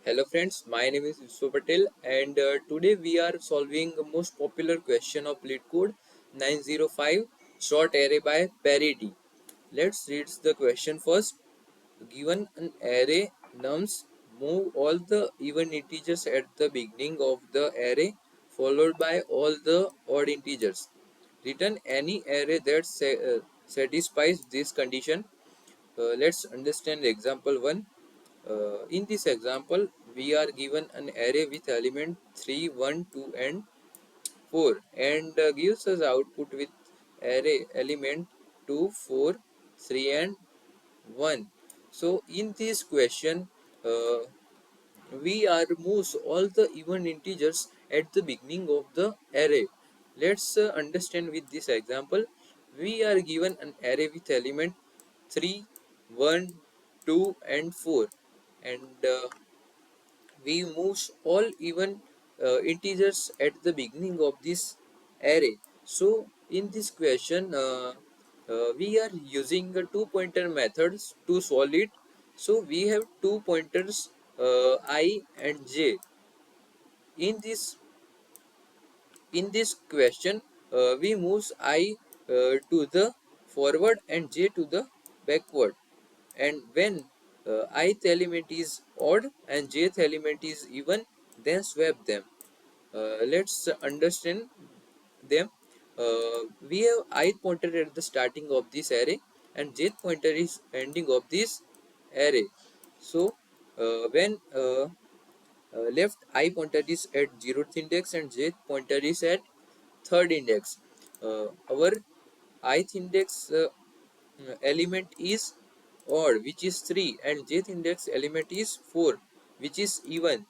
Hello friends, my name is Vishwa Patel and today we are solving the most popular question of LeetCode 905 short array by parity. Let's read the question first. Given an array nums, move all the even integers at the beginning of the array followed by all the odd integers. Return any array that satisfies this condition. Let's understand example 1. In this example, we are given an array with element 3, 1, 2 and 4 and gives us output with array element 2, 4, 3 and 1. So in this question, uh, we are moves all the even integers at the beginning of the array. Let's understand with this example. We are given an array with element 3, 1, 2 and 4 and we moves all even integers at the beginning of this array. So in this question we are using the two pointer methods to solve it. So we have two pointers I and j. In this in this question we moves I to the forward and j to the backward, and when ith element is odd and jth element is even, then swap them. Let's understand them. We have ith pointer at the starting of this array and jth pointer is ending of this array. So when left I pointer is at 0th index and jth pointer is at third index. Our ith index element is odd, which is 3, and jth index element is 4, which is even.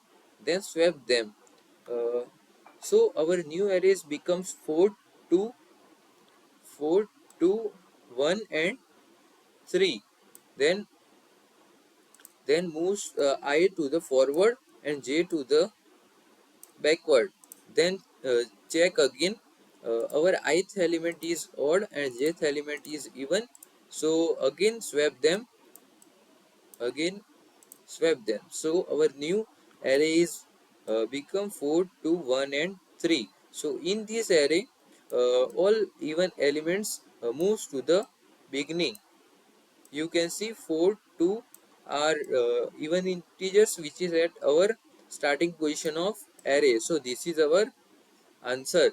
Then swap them. Uh, so our new arrays becomes 4, 2, 4, 2, 1 and 3. Then moves I to the forward and j to the backward. Then check again. Our ith element is odd and jth element is even. So again swap them. So our new array is become 4, 2, 1 and 3. So in this array all even elements moves to the beginning. You can see 4, 2 are even integers which is at our starting position of array. So this is our answer.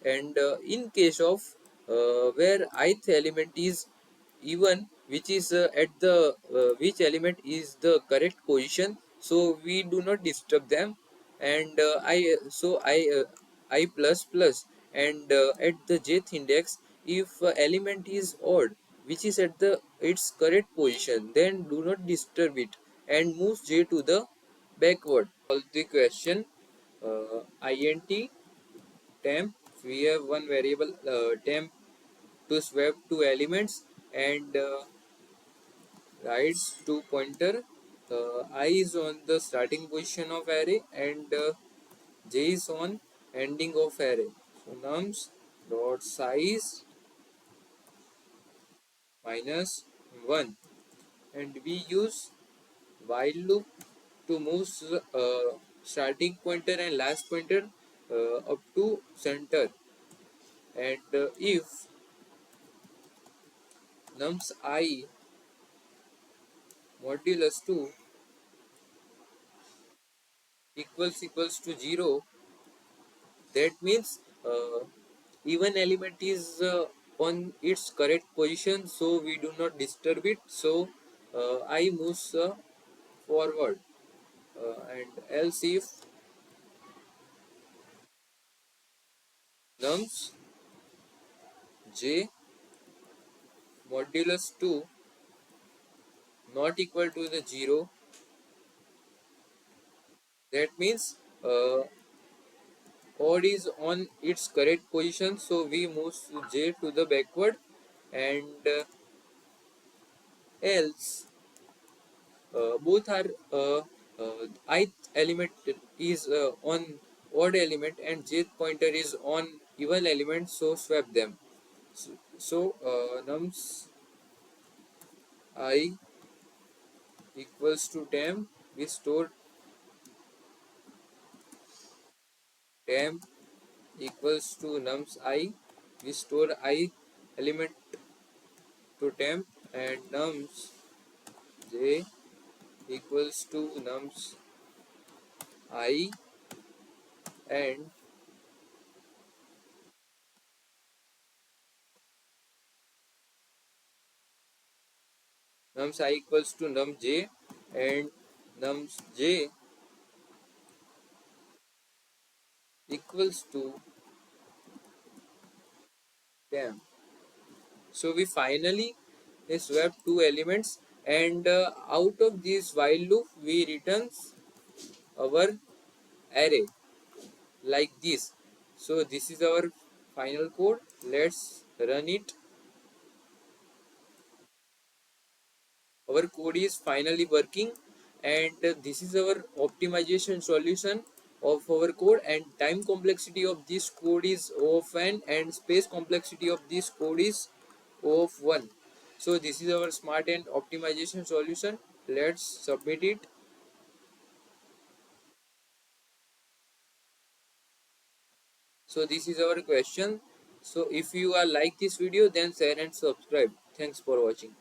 And in case of where ith element is even, which is at the which element is the correct position, so we do not disturb them. And I plus plus, and at the jth index, if element is odd which is at the its correct position, then do not disturb it and move j to the backward. Solve the question. Int temp, we have one variable temp to swap two elements, and writes two pointer. I is on the starting position of array and j is on ending of array. So nums dot size minus 1, and we use while loop to move starting pointer and last pointer up to center. And if nums I modulus 2 equals to 0, that means even element is on its correct position, so we do not disturb it. So I moves forward. And else if nums j modulus 2 not equal to the 0, that means odd is on its correct position, so we move j to the backward. And else both are ith element is on odd element and jth pointer is on even element, so swap them. So nums I equals to temp, we store temp equals to nums I. We store I element to temp, and nums j equals to nums I, and nums I equals to num j, and nums j equals to temp. So we finally swap two elements, and out of this while loop we returns our array like this. So this is our final code. Let's run it. Our code is finally working, and this is our optimization solution of our code, and time complexity of this code is O of n, and space complexity of this code is O of 1. So this is our smart and optimization solution. Let's submit it. So this is our question. So if you are like this video, then share and subscribe. Thanks for watching.